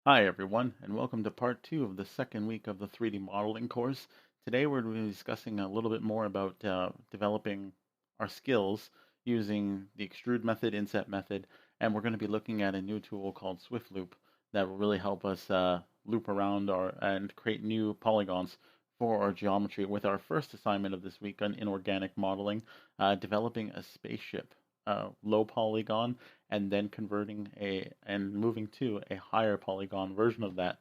Hi everyone, and welcome to part 2 of the second week of the 3D modeling course. Today we're going to be discussing a little bit more about developing our skills using the extrude method, inset method, and we're going to be looking at a new tool called Swift Loop that will really help us loop around and create new polygons for our geometry with our first assignment of this week on inorganic modeling, developing a spaceship, low polygon, and then converting and moving to a higher polygon version of that.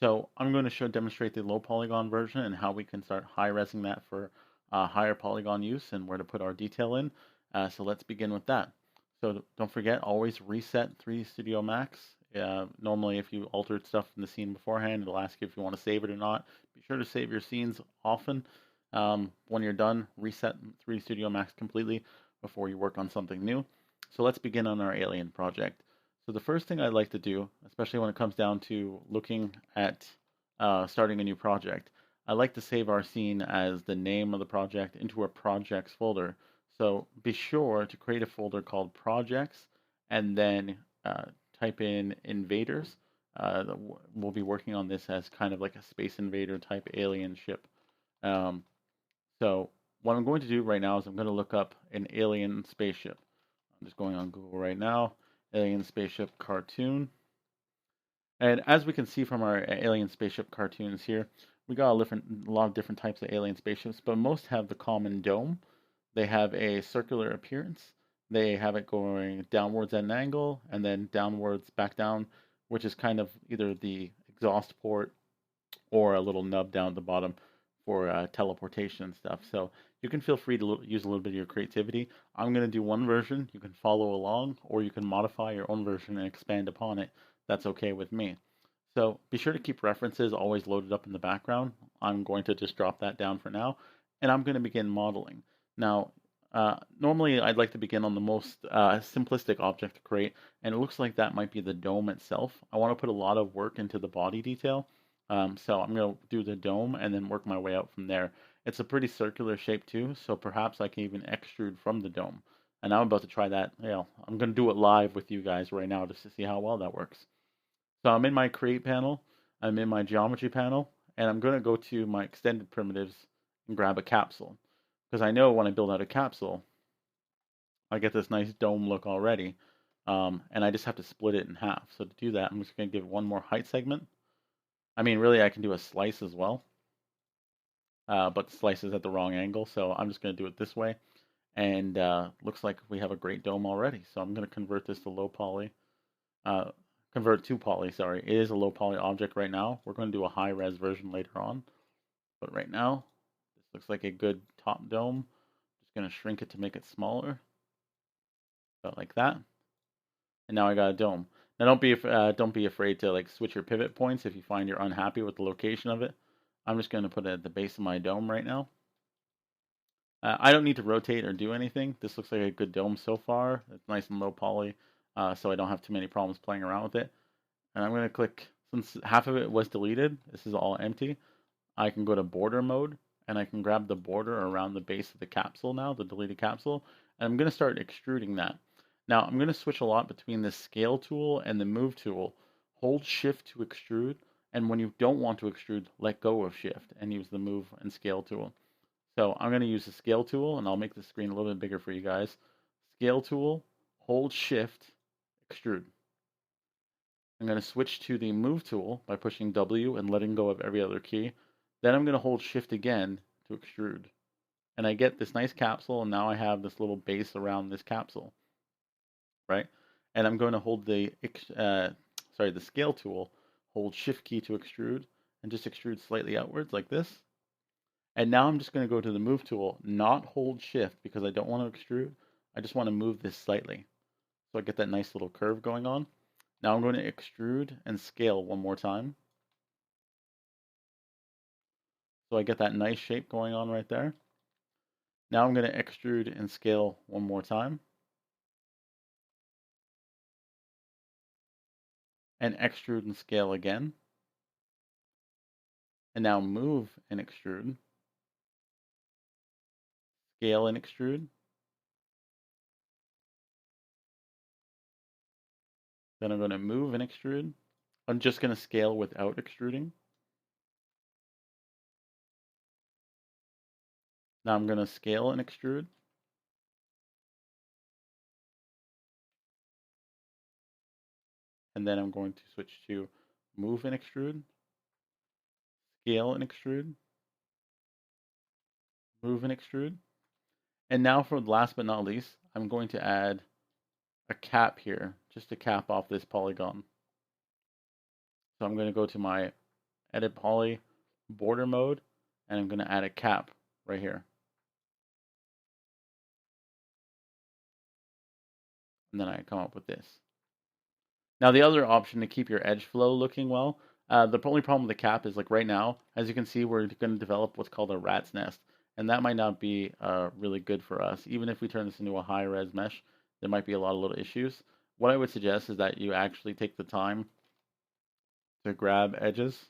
So I'm going to demonstrate the low polygon version and how we can start high resing that for higher polygon use and where to put our detail in. So let's begin with that. So don't forget, always reset 3D Studio Max. Normally, if you altered stuff in the scene beforehand, it'll ask you if you want to save it or not. Be sure to save your scenes often. When you're done, reset 3D Studio Max completely before you work on something new. So let's begin on our alien project. So the first thing I'd like to do, especially when it comes down to looking at starting a new project, I like to save our scene as the name of the project into a projects folder. So be sure to create a folder called projects and then type in invaders. We'll be working on this as kind of like a space invader type alien ship. Um, so what I'm going to do right now is I'm going to look up an alien spaceship. I'm just going on Google right now, alien spaceship cartoon. And as we can see from our alien spaceship cartoons here, we got a lot of different types of alien spaceships, but most have the common dome. They have a circular appearance. They have it going downwards at an angle and then downwards back down, which is kind of either the exhaust port or a little nub down at the bottom for teleportation and stuff. So you can feel free to use a little bit of your creativity. I'm going to do one version. You can follow along, or you can modify your own version and expand upon it. That's okay with me. So be sure to keep references always loaded up in the background. I'm going to just drop that down for now, and I'm going to begin modeling. Now, normally I'd like to begin on the most simplistic object to create, and it looks like that might be the dome itself. I want to put a lot of work into the body detail, so I'm going to do the dome and then work my way out from there. It's a pretty circular shape too, so perhaps I can even extrude from the dome. And I'm about to try that. I'm going to do it live with you guys right now just to see how well that works. So I'm in my create panel, I'm in my geometry panel, and I'm going to go to my extended primitives and grab a capsule. Because I know when I build out a capsule, I get this nice dome look already. And I just have to split it in half. So to do that, I'm just going to give one more height segment. I mean, really, I can do a slice as well, but the slice is at the wrong angle. So I'm just going to do it this way. And looks like we have a great dome already. So I'm going to convert this to low poly. Uh, convert to poly, sorry. It is a low poly object right now. We're going to do a high res version later on. But right now, this looks like a good top dome. Just going to shrink it to make it smaller. About like that. And now I got a dome. Now don't be afraid to like switch your pivot points if you find you're unhappy with the location of it. I'm just going to put it at the base of my dome right now. I don't need to rotate or do anything. This looks like a good dome so far. It's nice and low poly, so I don't have too many problems playing around with it. And I'm going to click, since half of it was deleted, this is all empty. I can go to border mode, and I can grab the border around the base of the capsule now, the deleted capsule, and I'm going to start extruding that. Now, I'm going to switch a lot between the scale tool and the move tool. Hold shift to extrude, and when you don't want to extrude, let go of shift and use the move and scale tool. So I'm going to use the scale tool, and I'll make the screen a little bit bigger for you guys. Scale tool, hold shift, extrude. I'm going to switch to the move tool by pushing W and letting go of every other key. Then I'm going to hold shift again to extrude. And I get this nice capsule, and now I have this little base around this capsule, right? And I'm going to hold the scale tool, hold shift key to extrude, and just extrude slightly outwards like this. And now I'm just going to go to the move tool, not hold shift because I don't want to extrude. I just want to move this slightly. So I get that nice little curve going on. Now I'm going to extrude and scale one more time. So I get that nice shape going on right there. Now I'm going to extrude and scale one more time. And extrude and scale again. And now move and extrude. Scale and extrude. Then I'm going to move and extrude. I'm just going to scale without extruding. Now I'm going to scale and extrude. And then I'm going to switch to move and extrude, scale and extrude, move and extrude. And now for last but not least, I'm going to add a cap here, just to cap off this polygon. So I'm going to go to my edit poly border mode, and I'm going to add a cap right here. And then I come up with this. Now the other option to keep your edge flow looking well, the only problem with the cap is like right now, as you can see, we're going to develop what's called a rat's nest. And that might not be really good for us. Even if we turn this into a high res mesh, there might be a lot of little issues. What I would suggest is that you actually take the time to grab edges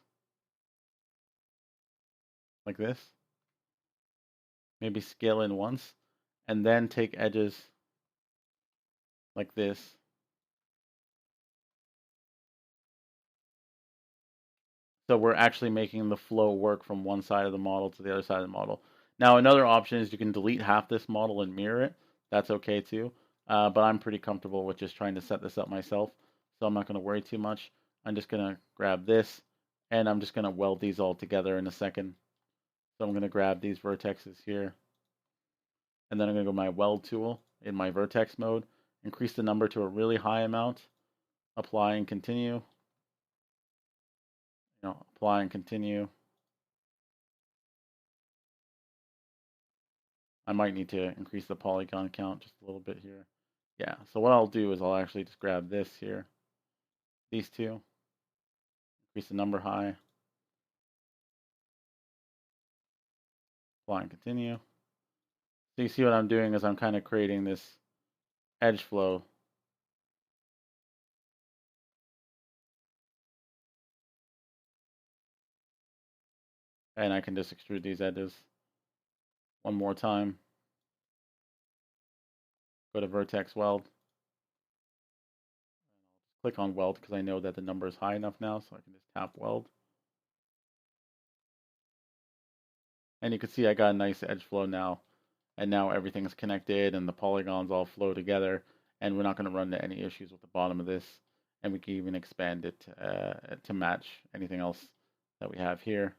like this, maybe scale in once, and then take edges like this. So we're actually making the flow work from one side of the model to the other side of the model. Now, another option is you can delete half this model and mirror it. That's okay too. But I'm pretty comfortable with just trying to set this up myself. So I'm not going to worry too much. I'm just going to grab this, and I'm just going to weld these all together in a second. So I'm going to grab these vertexes here, and then I'm going to go to my weld tool in my vertex mode, increase the number to a really high amount, apply and continue. Apply and continue. I might need to increase the polygon count just a little bit here. Yeah, so what I'll do is I'll actually just grab this here, these two, increase the number high, apply and continue. So you see what I'm doing is I'm kind of creating this edge flow. And I can just extrude these edges one more time. Go to vertex weld. Click on weld because I know that the number is high enough now, so I can just tap weld. And you can see I got a nice edge flow now. And now everything's connected and the polygons all flow together. And we're not going to run into any issues with the bottom of this. And we can even expand it to match anything else that we have here.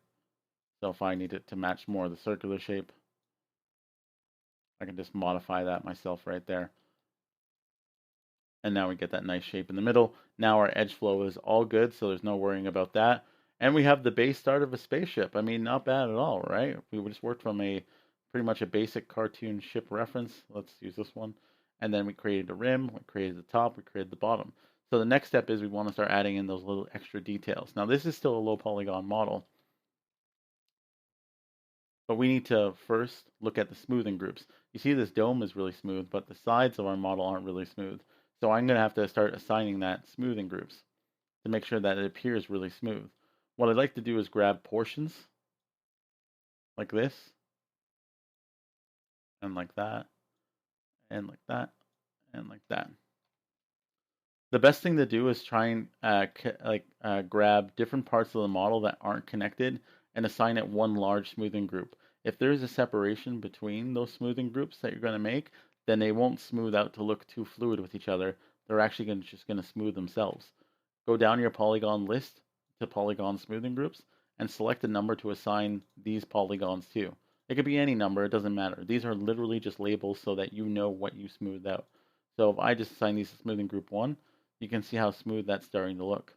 So if I need it to match more of the circular shape, I can just modify that myself right there. And now we get that nice shape in the middle. Now our edge flow is all good, so there's no worrying about that. And we have the base start of a spaceship. I mean, not bad at all, right? We just worked from pretty much a basic cartoon ship reference. Let's use this one. And then we created a rim, we created the top, we created the bottom. So the next step is we want to start adding in those little extra details. Now this is still a low polygon model, but we need to first look at the smoothing groups. You see this dome is really smooth, but the sides of our model aren't really smooth. So I'm going to have to start assigning that smoothing groups to make sure that it appears really smooth. What I'd like to do is grab portions like this, and like that, and like that, and like that. The best thing to do is try and grab different parts of the model that aren't connected and assign it one large smoothing group. If there is a separation between those smoothing groups that you're going to make, then they won't smooth out to look too fluid with each other. They're actually just going to smooth themselves. Go down your polygon list to polygon smoothing groups and select a number to assign these polygons to. It could be any number, it doesn't matter. These are literally just labels so that you know what you smoothed out. So if I just assign these to smoothing group 1, you can see how smooth that's starting to look.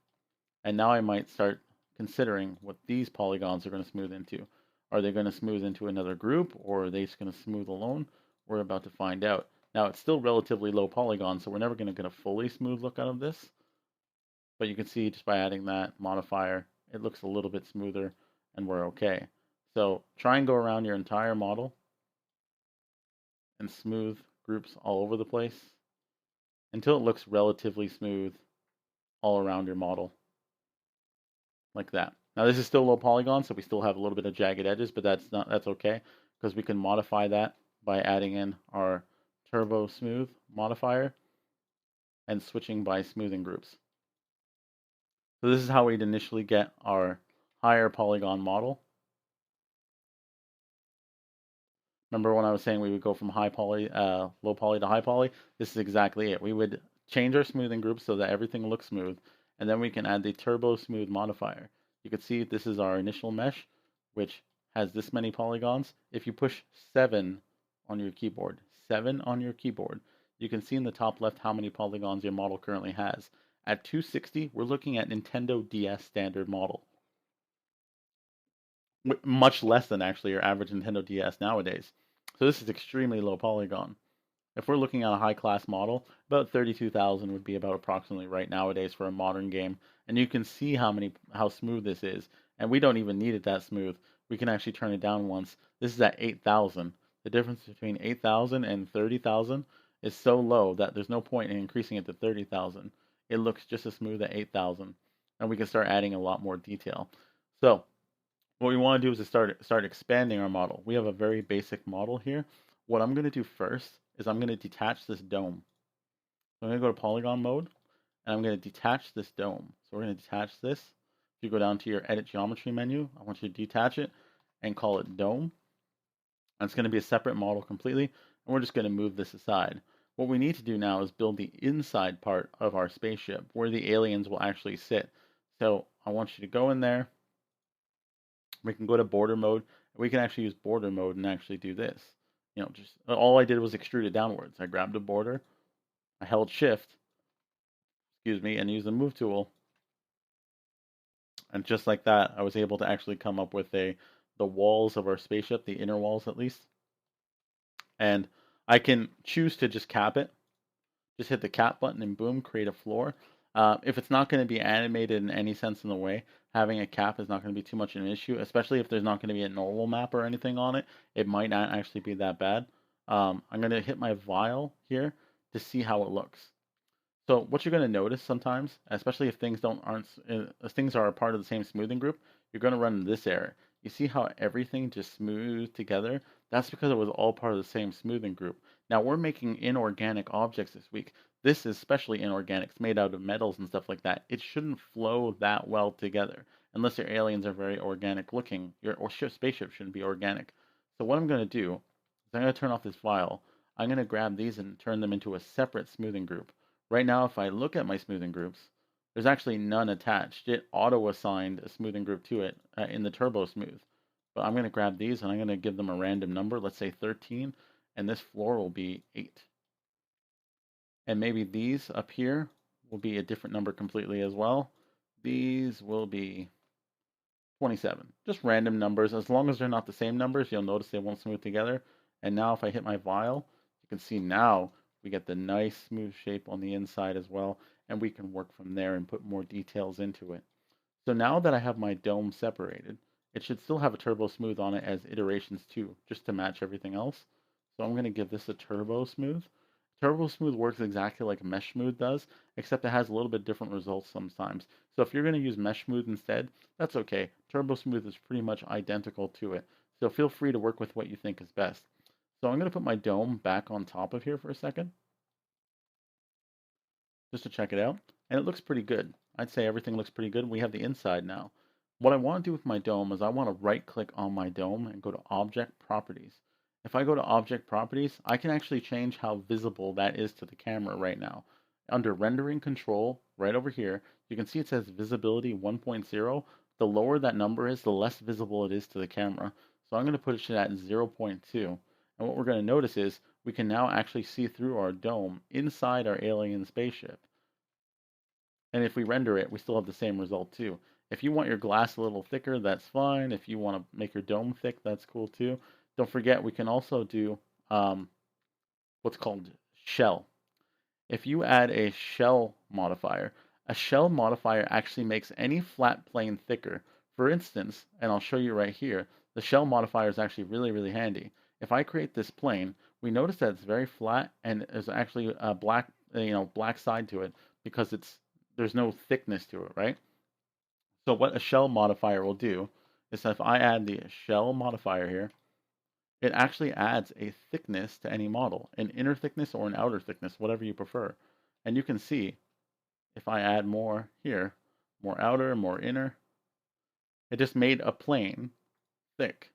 And now I might start considering what these polygons are going to smooth into. Are they going to smooth into another group, or are they just going to smooth alone? We're about to find out. Now it's still relatively low polygon, so we're never going to get a fully smooth look out of this. But you can see just by adding that modifier, it looks a little bit smoother, and we're okay. So try and go around your entire model and smooth groups all over the place until it looks relatively smooth all around your model, like that. Now this is still low polygon, so we still have a little bit of jagged edges, but that's okay because we can modify that by adding in our turbo smooth modifier and switching by smoothing groups. So this is how we'd initially get our higher polygon model. Remember when I was saying we would go from low poly to high poly? This is exactly it. We would change our smoothing group so that everything looks smooth, and then we can add the turbo smooth modifier. You can see this is our initial mesh, which has this many polygons. If you push 7 on your keyboard, 7 on your keyboard, you can see in the top left how many polygons your model currently has. At 260, we're looking at Nintendo DS standard model. Much less than actually your average Nintendo DS nowadays. So this is extremely low polygon. If we're looking at a high class model, about 32,000 would be about approximately right nowadays for a modern game. And you can see how smooth this is. And we don't even need it that smooth. We can actually turn it down once. This is at 8,000. The difference between 8,000 and 30,000 is so low that there's no point in increasing it to 30,000. It looks just as smooth at 8,000. And we can start adding a lot more detail. So what we want to do is to start expanding our model. We have a very basic model here. What I'm going to do first is I'm going to detach this dome. So I'm going to go to polygon mode, and I'm going to detach this dome. So we're going to detach this. If you go down to your edit geometry menu, I want you to detach it and call it dome. And it's going to be a separate model completely, and we're just going to move this aside. What we need to do now is build the inside part of our spaceship, where the aliens will actually sit. So I want you to go in there. We can go to border mode. We can actually use border mode and actually do this. Just all I did was extrude it downwards. I grabbed a border, I held shift, excuse me, and used the move tool. And just like that, I was able to actually come up with the walls of our spaceship, the inner walls at least. And I can choose to just cap it. Just hit the cap button and boom, create a floor. If it's not going to be animated in any sense in the way, having a cap is not going to be too much of an issue, especially if there's not going to be a normal map or anything on it. It might not actually be that bad. I'm going to hit my vial here to see how it looks. So what you're going to notice sometimes, especially if things are a part of the same smoothing group, you're going to run into this error. You see how everything just smooths together? That's because it was all part of the same smoothing group. Now we're making inorganic objects this week. This is especially inorganic. It's made out of metals and stuff like that. It shouldn't flow that well together unless your aliens are very organic looking. Your spaceship shouldn't be organic. So what I'm going to do is I'm going to turn off this file. I'm going to grab these and turn them into a separate smoothing group. Right now, if I look at my smoothing groups, there's actually none attached. It auto-assigned a smoothing group to it in the turbo smooth. But I'm going to grab these and I'm going to give them a random number, let's say 13, and this floor will be 8. And maybe these up here will be a different number completely as well. These will be 27. Just random numbers. As long as they're not the same numbers, you'll notice they won't smooth together. And now if I hit my vial, you can see now we get the nice smooth shape on the inside as well, and we can work from there and put more details into it. So now that I have my dome separated, it should still have a turbo smooth on it as iterations too, just to match everything else. So I'm going to give this a turbo smooth. Turbo smooth works exactly like mesh smooth does, except it has a little bit different results sometimes. So if you're going to use mesh smooth instead, that's okay. Turbo smooth is pretty much identical to it. So feel free to work with what you think is best. So I'm going to put my dome back on top of here for a second, just to check it out. And it looks pretty good. I'd say everything looks pretty good. We have the inside now. What I want to do with my dome is I want to right click on my dome and go to Object Properties. If I go to Object Properties, I can actually change how visible that is to the camera right now. Under Rendering Control, right over here, you can see it says Visibility 1.0. The lower that number is, the less visible it is to the camera. So I'm going to put it at 0.2. And what we're going to notice is we can now actually see through our dome inside our alien spaceship. And if we render it, we still have the same result too. If you want your glass a little thicker, that's fine. If you want to make your dome thick, that's cool too. Don't forget, we can also do what's called shell. If you add a shell modifier actually makes any flat plane thicker. For instance, and I'll show you right here, the shell modifier is actually really, really handy. If I create this plane, we notice that it's very flat and there's actually a black side to it because there's no thickness to it, right? So what a shell modifier will do is if I add the shell modifier here, it actually adds a thickness to any model, an inner thickness or an outer thickness, whatever you prefer. And you can see if I add more here, more outer, more inner. It just made a plane thick.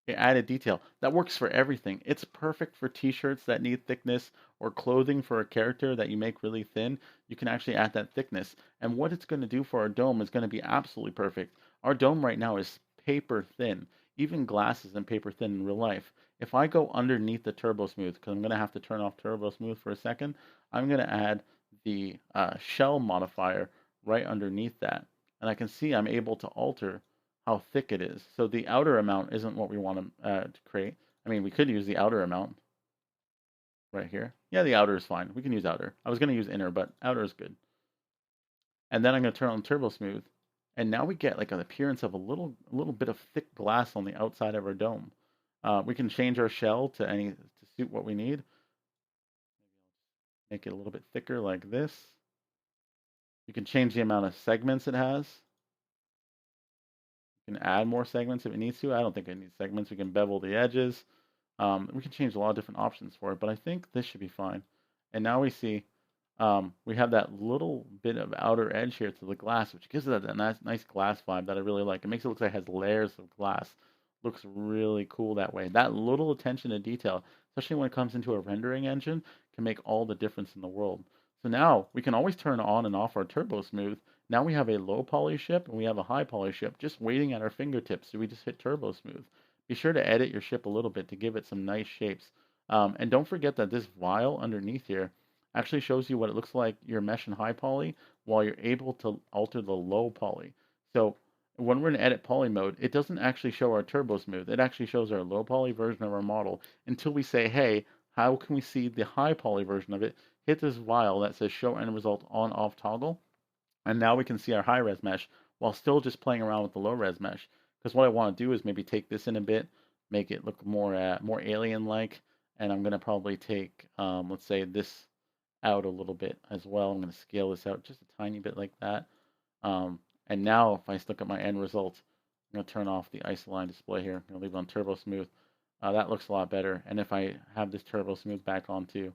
It added detail. That works for everything. It's perfect for t-shirts that need thickness or clothing for a character that you make really thin. You can actually add that thickness. And what it's going to do for our dome is going to be absolutely perfect. Our dome right now is paper thin. Even glass is in paper thin in real life. If I go underneath the turbo smooth, because I'm going to have to turn off turbo smooth for a second, I'm going to add the shell modifier right underneath that. And I can see I'm able to alter how thick it is. So the outer amount isn't what we want to create. I mean, we could use the outer amount right here. Yeah, the outer is fine. We can use outer. I was going to use inner, but outer is good. And then I'm going to turn on turbo smooth. And now we get like an appearance of a little bit of thick glass on the outside of our dome. We can change our shell to suit what we need. Make it a little bit thicker like this. You can change the amount of segments it has. You can add more segments if it needs to. I don't think it needs segments. We can bevel the edges. We can change a lot of different options for it, but I think this should be fine. And now we see we have that little bit of outer edge here to the glass, which gives it a nice glass vibe that I really like. It makes it look like it has layers of glass. Looks really cool that way. That little attention to detail, especially when it comes into a rendering engine, can make all the difference in the world. So now we can always turn on and off our turbo smooth. Now we have a low poly ship and we have a high poly ship just waiting at our fingertips. So we just hit turbo smooth. Be sure to edit your ship a little bit to give it some nice shapes. And don't forget that this vial underneath here actually shows you what it looks like your mesh and high poly while you're able to alter the low poly. So when we're in edit poly mode, it doesn't actually show our turbo smooth. It actually shows our low poly version of our model until we say, hey, how can we see the high poly version of it? Hit this vial that says show end result on off toggle. And now we can see our high res mesh while still just playing around with the low res mesh. Because what I want to do is maybe take this in a bit, make it look more alien like, and I'm gonna probably take let's say this out a little bit as well. I'm gonna scale this out just a tiny bit like that. And now if I look at my end result, I'm gonna turn off the isoline display here. I'm gonna leave it on turbo smooth. That looks a lot better. And if I have this turbo smooth back on too,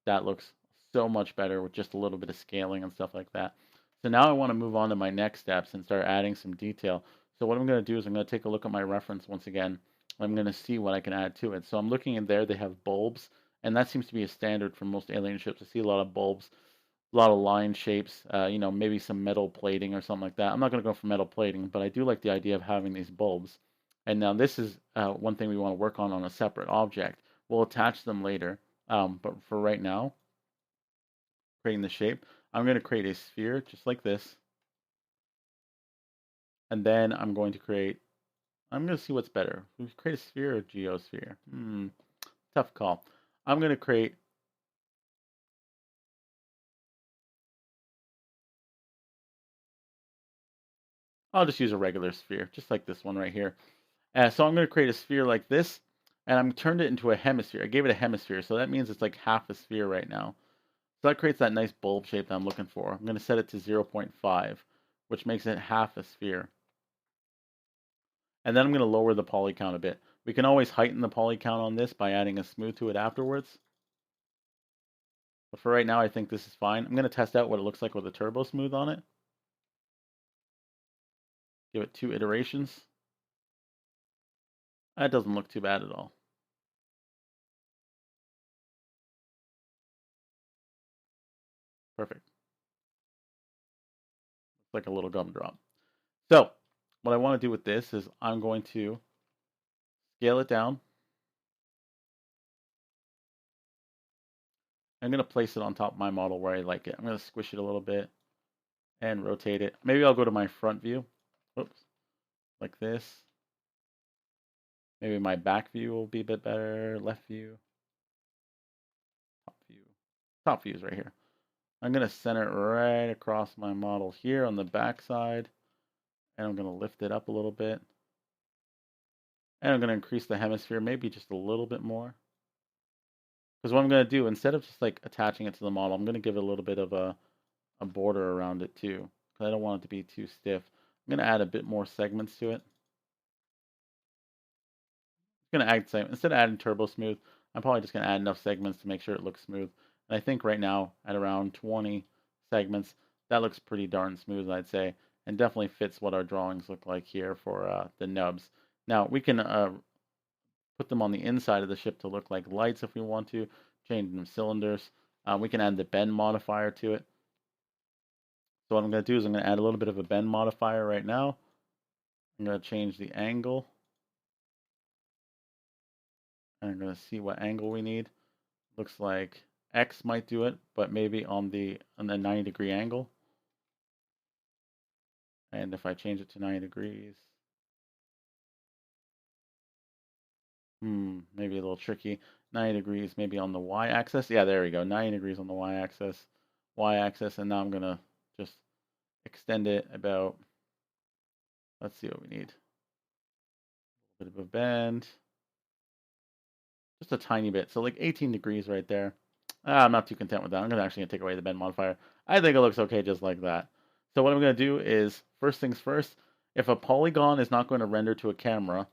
that looks so much better with just a little bit of scaling and stuff like that. So now I want to move on to my next steps and start adding some detail. So what I'm going to do is I'm going to take a look at my reference once again. I'm going to see what I can add to it. So I'm looking in there, they have bulbs, and that seems to be a standard for most alien ships. I see a lot of bulbs, a lot of line shapes, maybe some metal plating or something like that. I'm not going to go for metal plating, but I do like the idea of having these bulbs. And now this is one thing we want to work on a separate object. We'll attach them later, but for right now, creating the shape, I'm going to create a sphere just like this. And then I'm going to see what's better. We create a sphere or geosphere? Tough call. I'm going to create I'll just use a regular sphere, just like this one right here. So I'm going to create a sphere like this, and I'm turned it into a hemisphere. I gave it a hemisphere, so that means it's like half a sphere right now. So that creates that nice bulb shape that I'm looking for. I'm going to set it to 0.5, which makes it half a sphere. And then I'm going to lower the poly count a bit. We can always heighten the poly count on this by adding a smooth to it afterwards. But for right now, I think this is fine. I'm going to test out what it looks like with a turbo smooth on it. Give it 2 iterations. That doesn't look too bad at all. Perfect. It's like a little gumdrop. So what I want to do with this is I'm going to scale it down. I'm going to place it on top of my model where I like it. I'm going to squish it a little bit and rotate it. Maybe I'll go to my front view. Oops. Like this. Maybe my back view will be a bit better. Left view. Top view. Top view is right here. I'm going to center it right across my model here on the back side. And I'm going to lift it up a little bit. And I'm going to increase the hemisphere maybe just a little bit more. Because what I'm going to do, instead of just like attaching it to the model, I'm going to give it a little bit of a border around it too. Because I don't want it to be too stiff. I'm going to add a bit more segments to it. I'm going to add segments. Instead of adding turbo smooth, I'm probably just going to add enough segments to make sure it looks smooth. And I think right now at around 20 segments, that looks pretty darn smooth, I'd say. and definitely fits what our drawings look like here for the nubs. Now we can put them on the inside of the ship to look like lights if we want to, change them cylinders. We can add the bend modifier to it. So what I'm going to do is I'm going to add a little bit of a bend modifier right now. I'm going to change the angle. And I'm going to see what angle we need. Looks like X might do it, but maybe on the 90-degree angle. And if I change it to 90 degrees, maybe a little tricky. 90 degrees maybe on the y-axis. Yeah, there we go. 90 degrees on the y-axis. Y-axis, and now I'm going to just extend it about, let's see what we need. A bit of a bend. Just a tiny bit. So like 18 degrees right there. I'm not too content with that. I'm actually going to take away the bend modifier. I think it looks okay just like that. So what I'm going to do is, first things first, if a polygon is not going to render to a camera,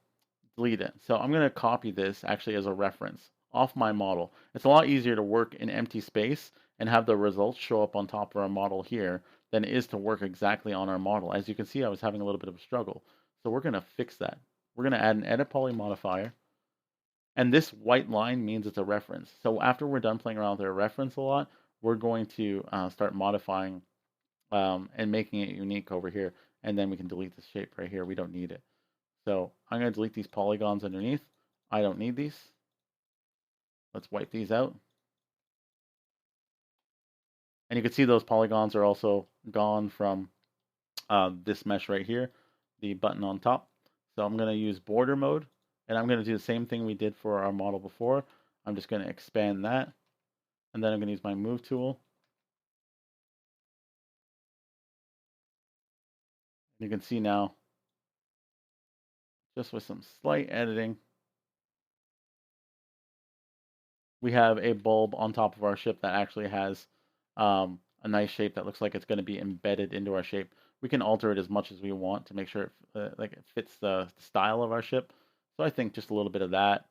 delete it. So I'm going to copy this actually as a reference off my model. It's a lot easier to work in empty space and have the results show up on top of our model here than it is to work exactly on our model. As you can see, I was having a little bit of a struggle. So we're going to fix that. We're going to add an edit poly modifier. And this white line means it's a reference. So after we're done playing around with our reference a lot, we're going to start modifying and making it unique over here. And then we can delete the shape right here. We don't need it. So I'm going to delete these polygons underneath. I don't need these. Let's wipe these out. And you can see those polygons are also gone from this mesh right here, the button on top. So I'm going to use border mode. And I'm going to do the same thing we did for our model before. I'm just going to expand that. And then I'm going to use my move tool. You can see now, just with some slight editing, we have a bulb on top of our ship that actually has a nice shape that looks like it's going to be embedded into our shape. We can alter it as much as we want to make sure it fits the style of our ship. So I think just a little bit of that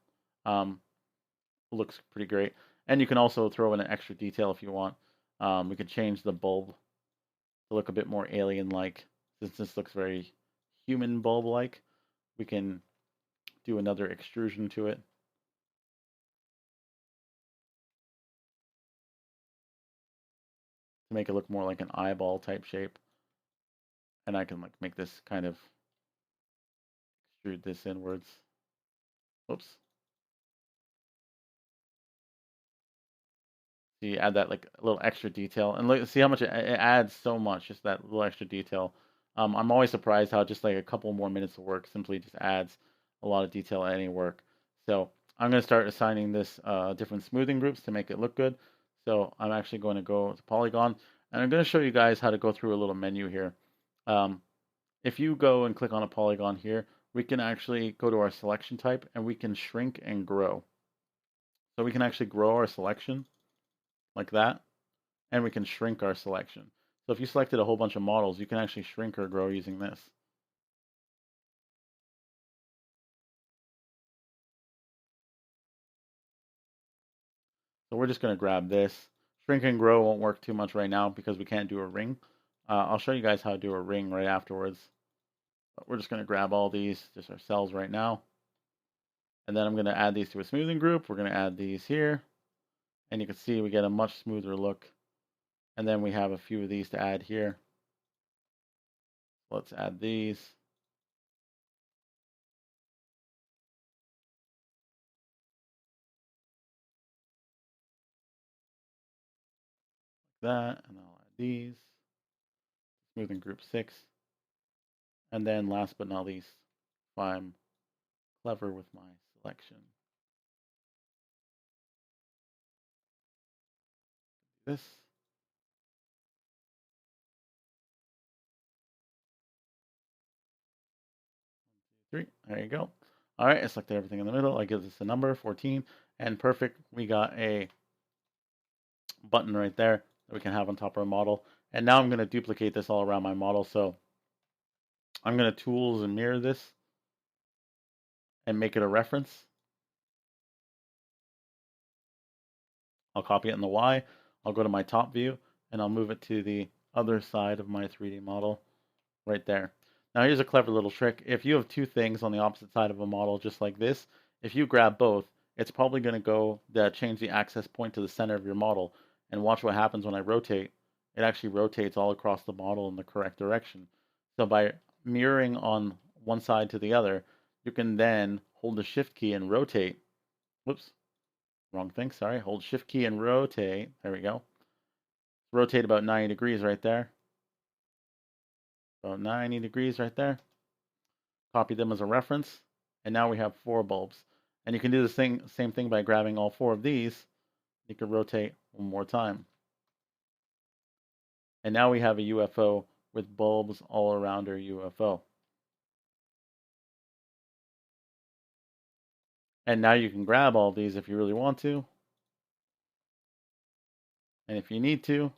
looks pretty great. And you can also throw in an extra detail if you want. We could change the bulb to look a bit more alien-like. Since this looks very human bulb-like, we can do another extrusion to it. To make it look more like an eyeball type shape. And I can like make this kind of extrude this inwards. Oops. So you add that like a little extra detail, and look, see how much it adds so much, just that little extra detail. I'm always surprised how just like a couple more minutes of work simply just adds a lot of detail at any work. So I'm going to start assigning this different smoothing groups to make it look good. So I'm actually going to go to Polygon, and I'm going to show you guys how to go through a little menu here. If you go and click on a polygon here, we can actually go to our selection type, and we can shrink and grow. So we can actually grow our selection like that, and we can shrink our selection. So if you selected a whole bunch of models, you can actually shrink or grow using this. So we're just going to grab this. Shrink and grow won't work too much right now because we can't do a ring. I'll show you guys how to do a ring right afterwards. But we're just going to grab all these, just our cells right now. And then I'm going to add these to a smoothing group. We're going to add these here. And you can see we get a much smoother look. And then we have a few of these to add here. Let's add these. Like that. And I'll add these. Smoothing group 6. And then last but not least, if I'm clever with my selection, this. 3. There you go. All right, I selected everything in the middle. I give this a number, 14, and perfect. We got a button right there that we can have on top of our model. And now I'm going to duplicate this all around my model. So I'm going to tools and mirror this and make it a reference. I'll copy it in the Y. I'll go to my top view and I'll move it to the other side of my 3D model. right there. Now here's a clever little trick. If you have two things on the opposite side of a model just like this, if you grab both, it's probably going to change the access point to the center of your model. And watch what happens when I rotate. It actually rotates all across the model in the correct direction. So by mirroring on one side to the other, you can then hold the shift key and rotate. Whoops, wrong thing, sorry. Hold shift key and rotate. There we go. Rotate about 90 degrees right there. About 90 degrees right there. Copy them as a reference, and now we have 4 bulbs. And you can do the same thing by grabbing all 4 of these. You can rotate one more time. And now we have a UFO with bulbs all around our UFO. And now you can grab all these if you really want to. And if you need to,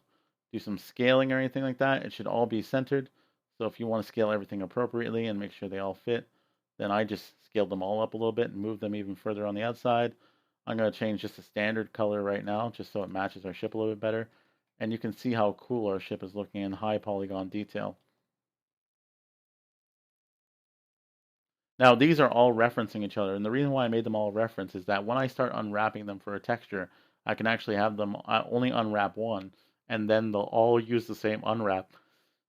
do some scaling or anything like that. It should all be centered. So if you want to scale everything appropriately and make sure they all fit, then I just scaled them all up a little bit and moved them even further on the outside. I'm going to change just a standard color right now, just so it matches our ship a little bit better. And you can see how cool our ship is looking in high polygon detail. Now, these are all referencing each other, and the reason why I made them all reference is that when I start unwrapping them for a texture, I can actually have them only unwrap one, and then they'll all use the same unwrap.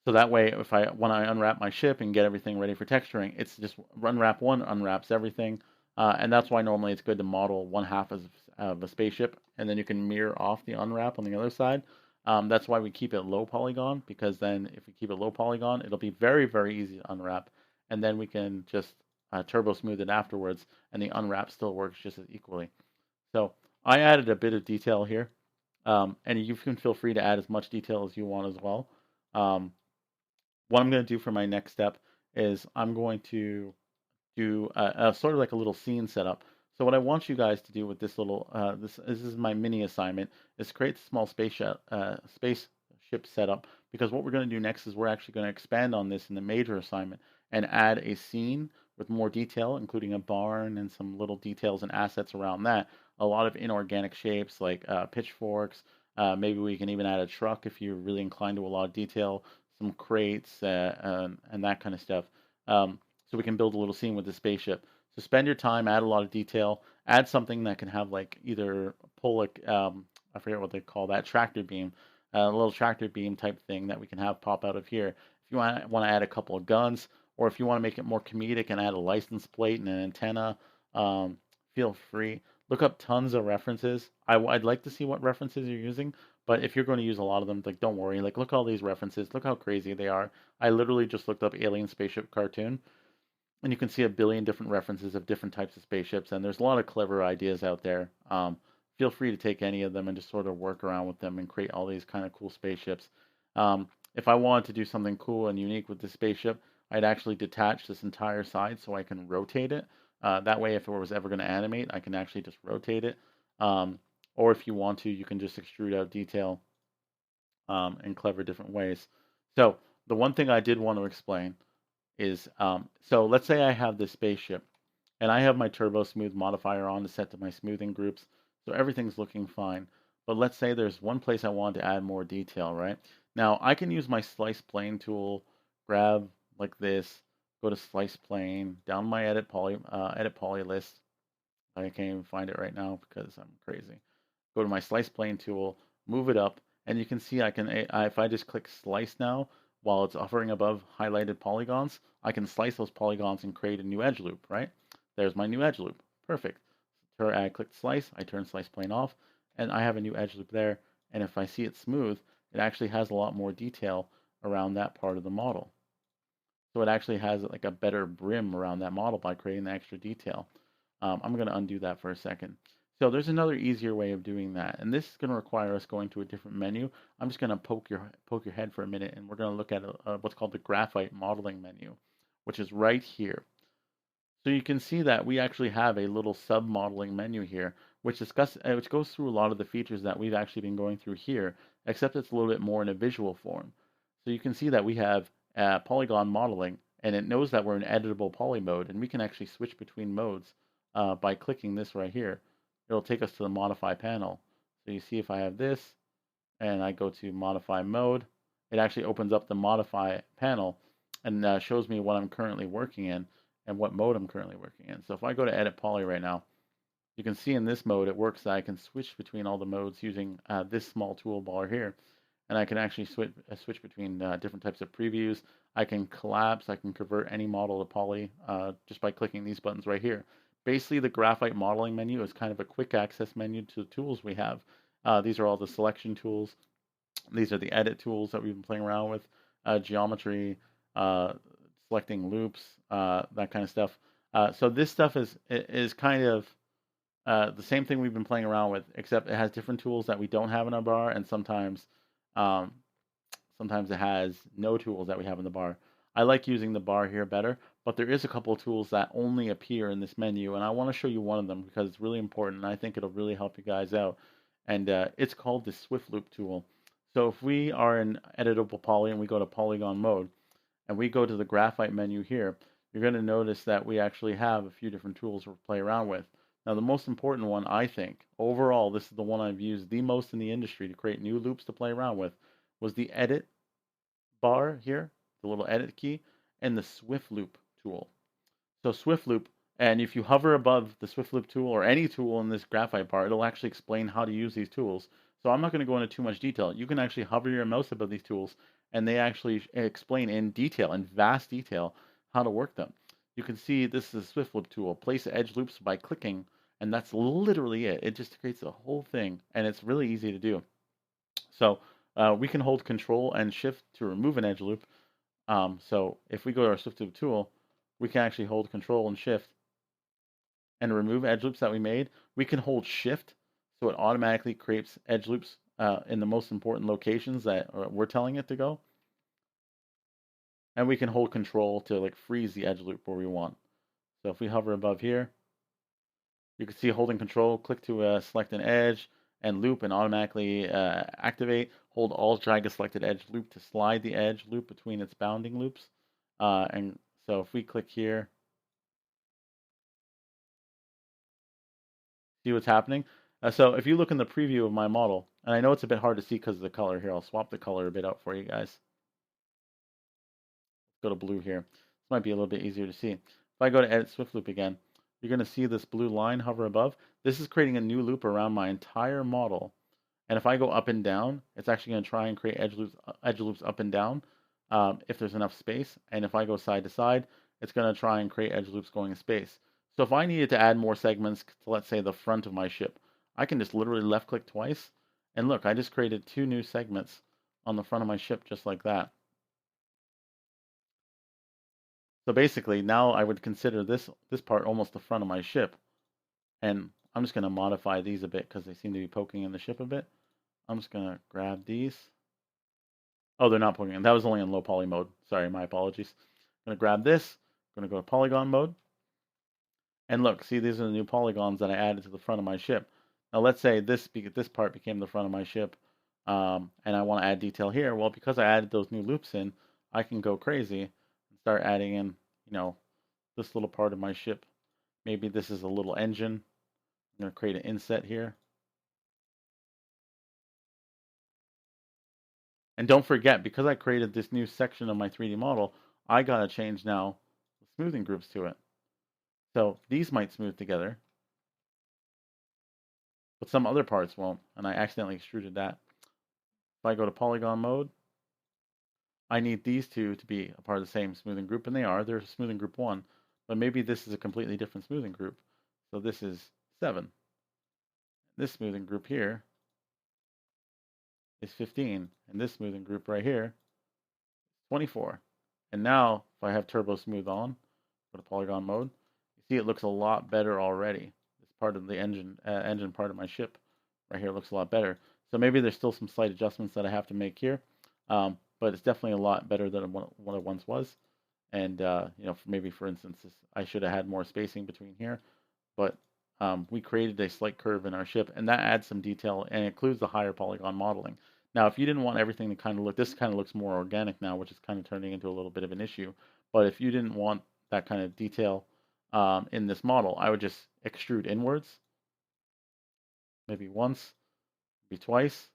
So that way, when I unwrap my ship and get everything ready for texturing, it's just unwrap one, unwraps everything, and that's why normally it's good to model one half of a spaceship, and then you can mirror off the unwrap on the other side. That's why we keep it low polygon, because then if we keep it low polygon, it'll be very, very easy to unwrap, and then we can just turbo smooth it afterwards, and the unwrap still works just as equally. So I added a bit of detail here, and you can feel free to add as much detail as you want as well. What I'm going to do for my next step is I'm going to do sort of like a little scene setup. So what I want you guys to do with this little this is my mini assignment, is create a small spaceship setup, because what we're going to do next is we're actually going to expand on this in the major assignment and add a scene with more detail, including a barn and some little details and assets around that. A lot of inorganic shapes like pitchforks. Maybe we can even add a truck if you're really inclined to a lot of detail, some crates and that kind of stuff. So we can build a little scene with the spaceship. So spend your time, add a lot of detail, add something that can have like either pull I forget what they call that, tractor beam, a little tractor beam type thing that we can have pop out of here. If you want to add a couple of guns, or if you want to make it more comedic and add a license plate and an antenna, um, feel free. Look up tons of references. I'd like to see what references you're using, but if you're going to use a lot of them, like don't worry. Like look at all these references. Look how crazy they are. I literally just looked up alien spaceship cartoon, and you can see a billion different references of different types of spaceships, and there's a lot of clever ideas out there. Feel free to take any of them and just sort of work around with them and create all these kind of cool spaceships. If I wanted to do something cool and unique with the spaceship, I'd actually detach this entire side so I can rotate it. That way, if it was ever going to animate, I can actually just rotate it. Or if you want to, you can just extrude out detail in clever different ways. So the one thing I did want to explain is, so let's say I have this spaceship and I have my turbo smooth modifier on to set to my smoothing groups. So everything's looking fine. But let's say there's one place I want to add more detail, right? Now I can use my slice plane tool, grab like this, go to slice plane, down my edit poly list. I can't even find it right now because I'm crazy. Go to my slice plane tool, move it up, and you can see if I just click slice now, while it's hovering above highlighted polygons, I can slice those polygons and create a new edge loop, right? There's my new edge loop. Perfect. So I click slice, I turn slice plane off, and I have a new edge loop there. And if I see it smooth, it actually has a lot more detail around that part of the model. So it actually has like a better brim around that model by creating the extra detail. I'm going to undo that for a second. So there's another easier way of doing that, and this is going to require us going to a different menu. I'm just going to poke your head for a minute, and we're going to look at what's called the graphite modeling menu, which is right here. So you can see that we actually have a little sub-modeling menu here, which goes through a lot of the features that we've actually been going through here, except it's a little bit more in a visual form. So you can see that we have polygon modeling, and it knows that we're in editable poly mode, and we can actually switch between modes by clicking this right here. It'll take us to the modify panel. So you see if I have this, and I go to modify mode, it actually opens up the modify panel, and shows me what I'm currently working in and what mode I'm currently working in. So if I go to edit poly right now, you can see in this mode it works that I can switch between all the modes using this small toolbar here. And I can actually switch between different types of previews. I can collapse, I can convert any model to poly just by clicking these buttons right here. Basically, the graphite modeling menu is kind of a quick access menu to the tools we have. These are all the selection tools. These are the edit tools that we've been playing around with, geometry, uh, selecting loops, that kind of stuff. So this stuff is kind of the same thing we've been playing around with, except it has different tools that we don't have in our bar, and um, sometimes it has no tools that we have in the bar. I like using the bar here better, but there is a couple of tools that only appear in this menu, and I want to show you one of them because it's really important, and I think it'll really help you guys out. And it's called the Swift Loop tool. So if we are in editable poly and we go to polygon mode, and we go to the graphite menu here, you're going to notice that we actually have a few different tools to play around with. Now, the most important one, I think, overall, this is the one I've used the most in the industry to create new loops to play around with, was the edit bar here, the little edit key, and the Swift Loop tool. So Swift Loop, and if you hover above the Swift Loop tool or any tool in this graphite bar, it'll actually explain how to use these tools. So I'm not going to go into too much detail. You can actually hover your mouse above these tools, and they actually explain in detail, in vast detail, how to work them. You can see this is a Swift Loop tool. Place edge loops by clicking, and that's literally it. It just creates the whole thing, and it's really easy to do. So we can hold Control and Shift to remove an edge loop. So if we go to our Swift Loop tool, we can actually hold Control and Shift and remove edge loops that we made. We can hold Shift so it automatically creates edge loops in the most important locations that we're telling it to go. And we can hold Control to like freeze the edge loop where we want. So if we hover above here, you can see holding Control, click to select an edge and loop and automatically activate. Hold Alt, drag a selected edge loop to slide the edge loop between its bounding loops. And so if we click here, see what's happening. So if you look in the preview of my model, and I know it's a bit hard to see because of the color here, I'll swap the color a bit out for you guys. Let's go to blue here. This might be a little bit easier to see. If I go to edit Swift Loop again, you're going to see this blue line hover above. This is creating a new loop around my entire model. And if I go up and down, it's actually going to try and create edge loops up and down if there's enough space. And if I go side to side, it's going to try and create edge loops going in space. So if I needed to add more segments to, let's say, the front of my ship, I can just literally left click twice. And look, I just created 2 new segments on the front of my ship just like that. So basically, now I would consider this part almost the front of my ship. And I'm just going to modify these a bit because they seem to be poking in the ship a bit. I'm just going to grab these. Oh, they're not poking in. That was only in low poly mode. Sorry, my apologies. I'm going to grab this. I'm going to go to polygon mode. And look, see, these are the new polygons that I added to the front of my ship. Now, let's say this part became the front of my ship, and I want to add detail here. Well, because I added those new loops in, I can go crazy and start adding in, this little part of my ship. Maybe this is a little engine. I'm going to create an inset here. And don't forget, because I created this new section of my 3D model, I got to change now the smoothing groups to it. So these might smooth together, but some other parts won't, and I accidentally extruded that. If I go to polygon mode, I need these two to be a part of the same smoothing group, and they are. They're smoothing group 1, but maybe this is a completely different smoothing group. So this is 7. This smoothing group here is 15, and this smoothing group right here is 24. And now, if I have turbo smooth on, go to polygon mode, you see it looks a lot better already. This part of the engine part of my ship right here looks a lot better. So maybe there's still some slight adjustments that I have to make here, but it's definitely a lot better than what it once was. And maybe for instance, I should have had more spacing between here, but we created a slight curve in our ship, and that adds some detail and includes the higher polygon modeling. Now, if you didn't want everything to kind of look, this kind of looks more organic now, which is kind of turning into a little bit of an issue. But if you didn't want that kind of detail in this model, I would just extrude inwards, maybe once, maybe twice,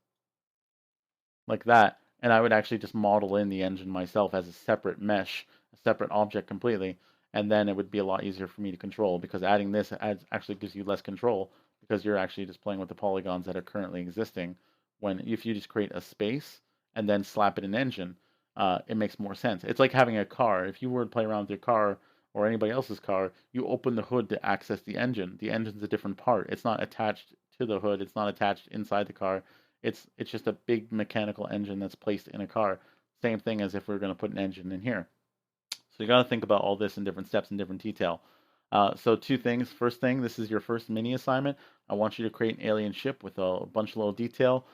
like that. and I would actually just model in the engine myself as a separate mesh, a separate object completely, and then it would be a lot easier for me to control because adding this actually gives you less control because you're actually just playing with the polygons that are currently existing. When if you just create a space and then slap it in engine, it makes more sense. It's like having a car. If you were to play around with your car or anybody else's car, you open the hood to access the engine. The engine's a different part. It's not attached to the hood. It's not attached inside the car. It's just a big mechanical engine that's placed in a car. Same thing as if we are going to put an engine in here. So you got to think about all this in different steps in different detail. So two things. First thing, this is your first mini assignment. I want you to create an alien ship with a bunch of little detail.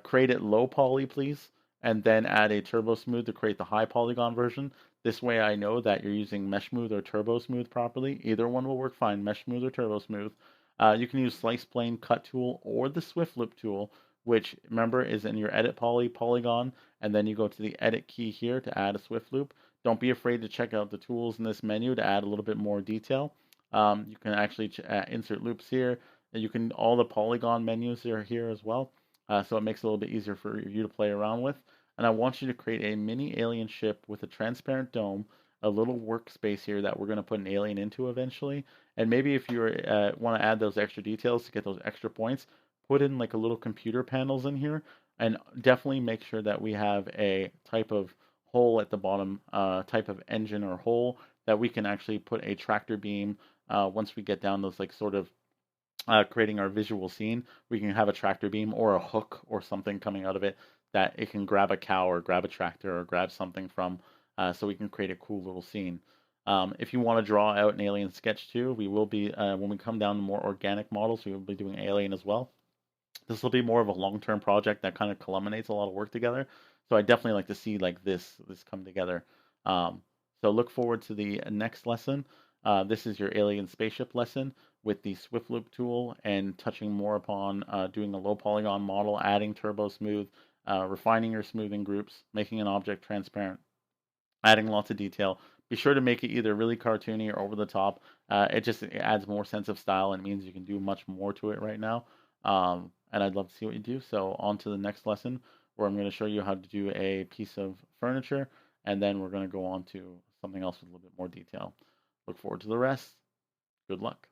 Create it low poly, please, and then add a turbo smooth to create the high polygon version. This way I know that you're using mesh smooth or turbo smooth properly. Either one will work fine, mesh smooth or turbo smooth. You can use slice plane cut tool or the swift loop tool, which remember is in your edit polygon, and then you go to the edit key here to add a swift loop. Don't be afraid to check out the tools in this menu to add a little bit more detail. You can actually insert loops here. You can all the polygon menus are here as well, so it makes it a little bit easier for you to play around with. And I want you to create a mini alien ship with a transparent dome, a little workspace here that we're going to put an alien into eventually. And maybe if you want to add those extra details to get those extra points, put in like a little computer panels in here, and definitely make sure that we have a type of hole at the bottom, type of engine or hole that we can actually put a tractor beam. Once we get down those like sort of creating our visual scene, we can have a tractor beam or a hook or something coming out of it that it can grab a cow or grab a tractor or grab something from, so we can create a cool little scene. If you want to draw out an alien sketch too, we will be when we come down to more organic models, we will be doing alien as well. This will be more of a long-term project that kind of culminates a lot of work together. So I definitely like to see like this come together. Um, so look forward to the next lesson. This is your alien spaceship lesson with the Swift Loop tool and touching more upon doing a low polygon model, adding turbo smooth, refining your smoothing groups, making an object transparent, adding lots of detail. Be sure to make it either really cartoony or over the top. It adds more sense of style and means you can do much more to it right now. And I'd love to see what you do. So on to the next lesson where I'm going to show you how to do a piece of furniture, and then we're going to go on to something else with a little bit more detail. Look forward to the rest. Good luck.